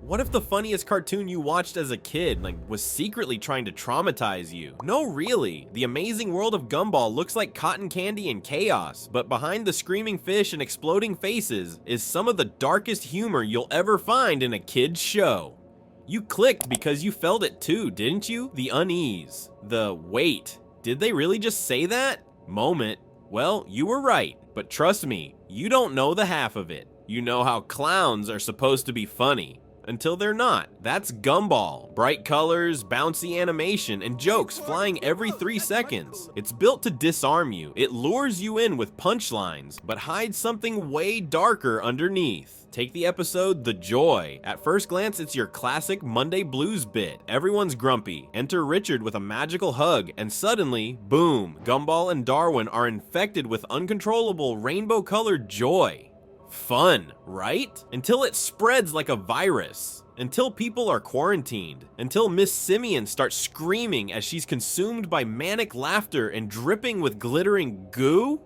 What if the funniest cartoon you watched as a kid, was secretly trying to traumatize you? No, really. The Amazing World of Gumball looks like cotton candy and chaos, but behind the screaming fish and exploding faces is some of the darkest humor you'll ever find in a kid's show. You clicked because you felt it too, didn't you? The unease. The wait, did they really just say that? Moment. Well, you were right, but trust me, you don't know the half of it. You know how clowns are supposed to be funny. Until they're not. That's Gumball. Bright colors, bouncy animation, and jokes flying every 3 seconds. It's built to disarm you. It lures you in with punchlines, but hides something way darker underneath. Take the episode The Joy. At first glance, it's your classic Monday blues bit. Everyone's grumpy. Enter Richard with a magical hug, and suddenly, boom, Gumball and Darwin are infected with uncontrollable rainbow-colored joy. Fun, right? Until it spreads like a virus. Until people are quarantined. Until Miss Simeon starts screaming as she's consumed by manic laughter and dripping with glittering goo?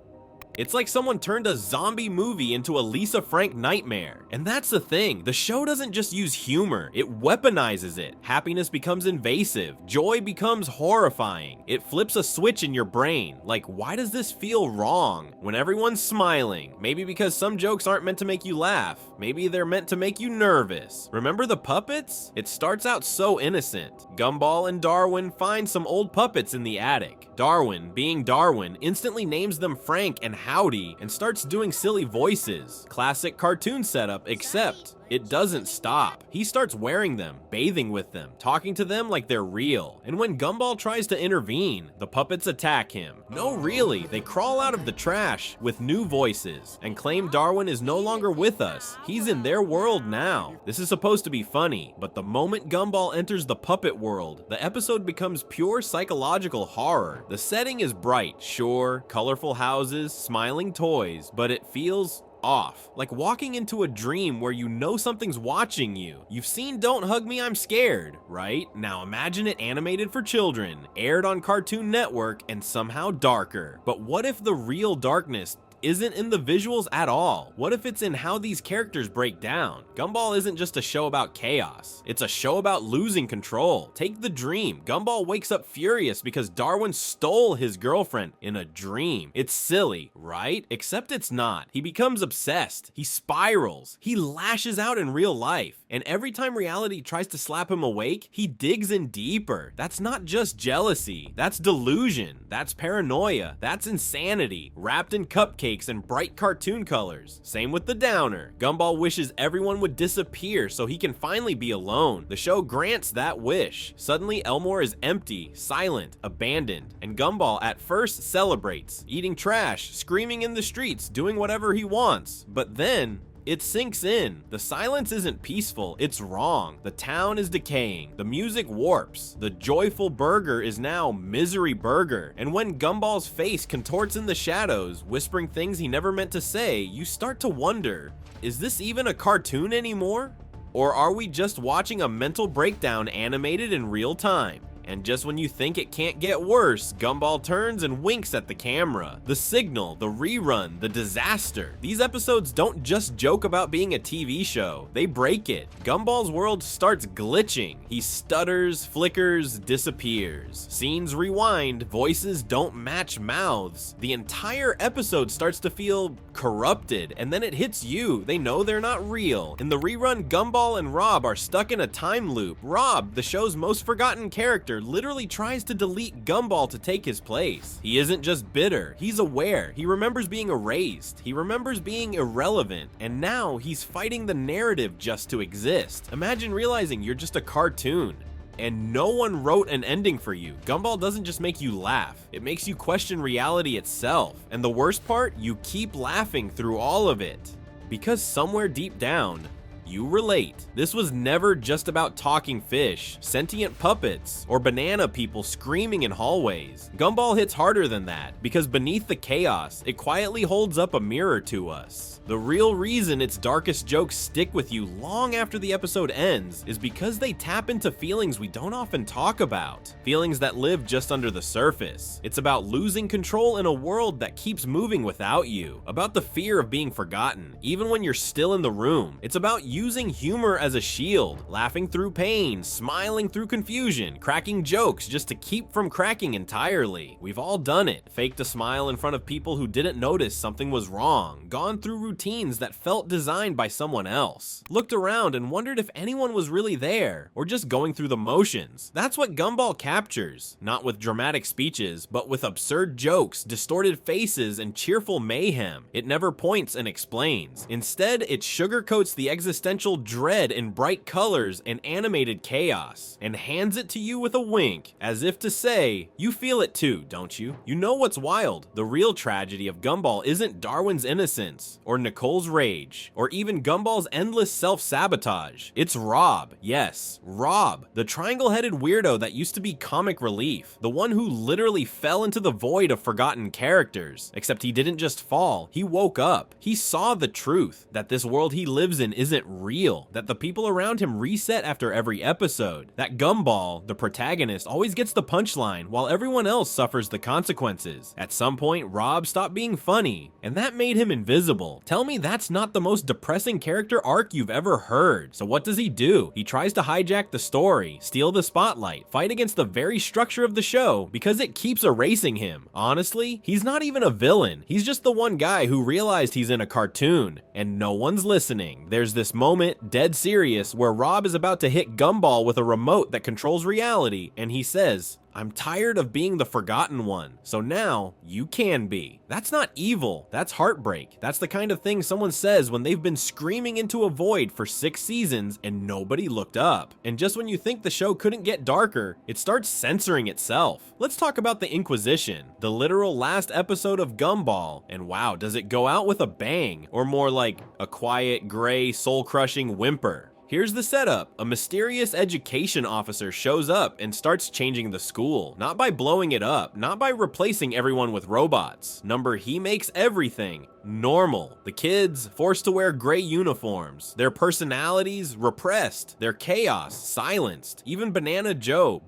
It's like someone turned a zombie movie into a Lisa Frank nightmare. And that's the thing, the show doesn't just use humor, it weaponizes it. Happiness becomes invasive, joy becomes horrifying. It flips a switch in your brain, like why does this feel wrong? When everyone's smiling, maybe because some jokes aren't meant to make you laugh, maybe they're meant to make you nervous. Remember the puppets? It starts out so innocent. Gumball and Darwin find some old puppets in the attic. Darwin, being Darwin, instantly names them Frank and Howdy and starts doing silly voices. Classic cartoon setup, except it doesn't stop. He starts wearing them, bathing with them, talking to them like they're real. And when Gumball tries to intervene, the puppets attack him. No, really, they crawl out of the trash with new voices and claim Darwin is no longer with us. He's in their world now. This is supposed to be funny, but the moment Gumball enters the puppet world, the episode becomes pure psychological horror. The setting is bright, sure, colorful houses, smiling toys, but it feels off. Like walking into a dream where you know something's watching you. You've seen Don't Hug Me, I'm Scared, right? Now imagine it animated for children, aired on Cartoon Network, and somehow darker. But what if the real darkness isn't in the visuals at all? What if it's in how these characters break down? Gumball isn't just a show about chaos. It's a show about losing control. Take the dream. Gumball wakes up furious because Darwin stole his girlfriend in a dream. It's silly, right? Except it's not. He becomes obsessed. He spirals. He lashes out in real life. And every time reality tries to slap him awake, he digs in deeper. That's not just jealousy. That's delusion. That's paranoia. That's insanity. Wrapped in cupcakes and bright cartoon colors. Same with the downer. Gumball wishes everyone would disappear so he can finally be alone. The show grants that wish. Suddenly Elmore is empty, silent, abandoned, and Gumball at first celebrates, eating trash, screaming in the streets, doing whatever he wants. But then it sinks in. The silence isn't peaceful, it's wrong. The town is decaying. The music warps. The joyful burger is now Misery Burger. And when Gumball's face contorts in the shadows, whispering things he never meant to say, you start to wonder, is this even a cartoon anymore? Or are we just watching a mental breakdown animated in real time? And just when you think it can't get worse, Gumball turns and winks at the camera. The signal, the rerun, the disaster. These episodes don't just joke about being a TV show, they break it. Gumball's world starts glitching. He stutters, flickers, disappears. Scenes rewind, voices don't match mouths. The entire episode starts to feel corrupted, and then it hits you. They know they're not real. In the rerun, Gumball and Rob are stuck in a time loop. Rob, the show's most forgotten character, literally tries to delete Gumball to take his place. He isn't just bitter, he's aware. He remembers being erased. He remembers being irrelevant. And now he's fighting the narrative just to exist. Imagine realizing you're just a cartoon and no one wrote an ending for you. Gumball doesn't just make you laugh, it makes you question reality itself. And the worst part, you keep laughing through all of it. Because somewhere deep down, you relate. This was never just about talking fish, sentient puppets, or banana people screaming in hallways. Gumball hits harder than that, because beneath the chaos, it quietly holds up a mirror to us. The real reason its darkest jokes stick with you long after the episode ends is because they tap into feelings we don't often talk about. Feelings that live just under the surface. It's about losing control in a world that keeps moving without you. About the fear of being forgotten, even when you're still in the room. It's about using humor as a shield, laughing through pain, smiling through confusion, cracking jokes just to keep from cracking entirely. We've all done it, faked a smile in front of people who didn't notice something was wrong, gone through routines that felt designed by someone else, looked around and wondered if anyone was really there, or just going through the motions. That's what Gumball captures, not with dramatic speeches, but with absurd jokes, distorted faces, and cheerful mayhem. It never points and explains. Instead, it sugarcoats the existential dread in bright colors and animated chaos, and hands it to you with a wink, as if to say, you feel it too, don't you? You know what's wild? The real tragedy of Gumball isn't Darwin's innocence, or Nicole's rage, or even Gumball's endless self-sabotage. It's Rob. Yes, Rob, the triangle-headed weirdo that used to be comic relief, the one who literally fell into the void of forgotten characters. Except he didn't just fall, he woke up. He saw the truth, that this world he lives in isn't real, that the people around him reset after every episode, that Gumball, the protagonist, always gets the punchline while everyone else suffers the consequences. At some point, Rob stopped being funny, and that made him invisible. Tell me that's not the most depressing character arc you've ever heard. So what does he do? He tries to hijack the story, steal the spotlight, fight against the very structure of the show because it keeps erasing him. Honestly, he's not even a villain. He's just the one guy who realized he's in a cartoon, and no one's listening. There's this moment, dead serious, where Rob is about to hit Gumball with a remote that controls reality, and he says, I'm tired of being the forgotten one, so now you can be. That's not evil, that's heartbreak. That's the kind of thing someone says when they've been screaming into a void for 6 seasons and nobody looked up. And just when you think the show couldn't get darker, it starts censoring itself. Let's talk about the Inquisition, the literal last episode of Gumball, and wow, does it go out with a bang, or more like a quiet, gray, soul-crushing whimper. Here's the setup. A mysterious education officer shows up and starts changing the school. Not by blowing it up, not by replacing everyone with robots. He makes everything normal. The kids forced to wear gray uniforms, their personalities repressed, their chaos silenced. Even Banana Joe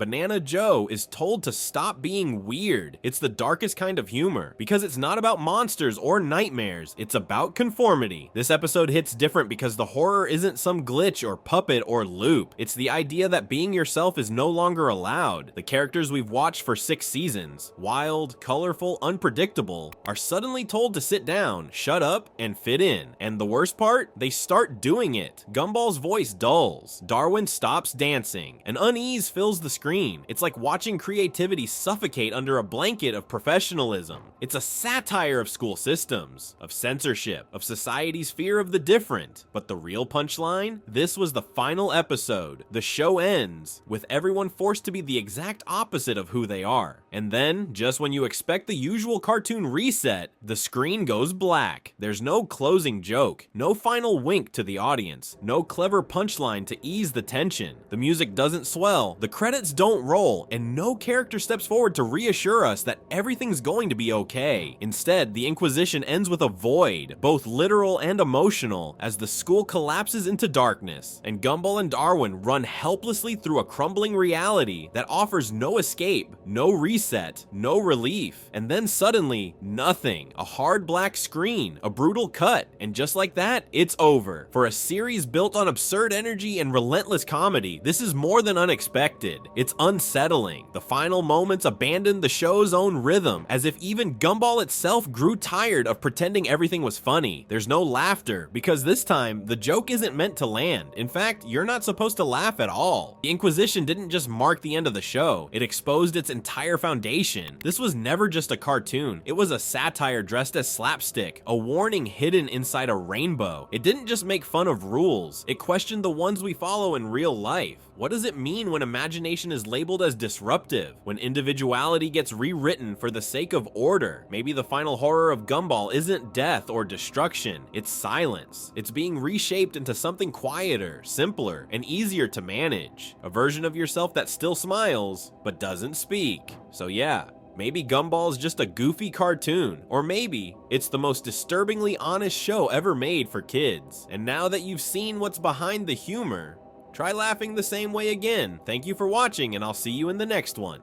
is told to stop being weird. It's the darkest kind of humor, because it's not about monsters or nightmares, it's about conformity. This episode hits different because the horror isn't some glitch or puppet or loop. It's the idea that being yourself is no longer allowed. The characters we've watched for 6 seasons, wild, colorful, unpredictable, are suddenly told to sit down, shut up, and fit in. And the worst part? They start doing it. Gumball's voice dulls. Darwin stops dancing. An unease fills the screen. It's like watching creativity suffocate under a blanket of professionalism. It's a satire of school systems, of censorship, of society's fear of the different. But the real punchline? This was the final episode. The show ends with everyone forced to be the exact opposite of who they are. And then, just when you expect the usual cartoon reset, the screen goes black. There's no closing joke, no final wink to the audience, no clever punchline to ease the tension. The music doesn't swell, the credits don't roll, and no character steps forward to reassure us that everything's going to be okay. Instead, the Inquisition ends with a void, both literal and emotional, as the school collapses into darkness, and Gumball and Darwin run helplessly through a crumbling reality that offers no escape, no reset, no relief. And then suddenly, nothing. A hard black screen, a brutal cut, and just like that, it's over. For a series built on absurd energy and relentless comedy, this is more than unexpected. It's unsettling. The final moments abandon the show's own rhythm, as if even Gumball itself grew tired of pretending everything was funny. There's no laughter, because this time, the joke isn't meant to land. In fact, you're not supposed to laugh at all. The Inquisition didn't just mark the end of the show, it exposed its entire foundation. This was never just a cartoon, it was a satire dressed as slapstick, a warning hidden inside a rainbow. It didn't just make fun of rules, it questioned the ones we follow in real life. What does it mean when imagination is labeled as disruptive? When individuality gets rewritten for the sake of order? Maybe the final horror of Gumball isn't death or destruction, it's silence. It's being reshaped into something quieter, simpler, and easier to manage. A version of yourself that still smiles, but doesn't speak. So yeah, maybe Gumball's just a goofy cartoon, or maybe it's the most disturbingly honest show ever made for kids. And now that you've seen what's behind the humor, try laughing the same way again. Thank you for watching, and I'll see you in the next one.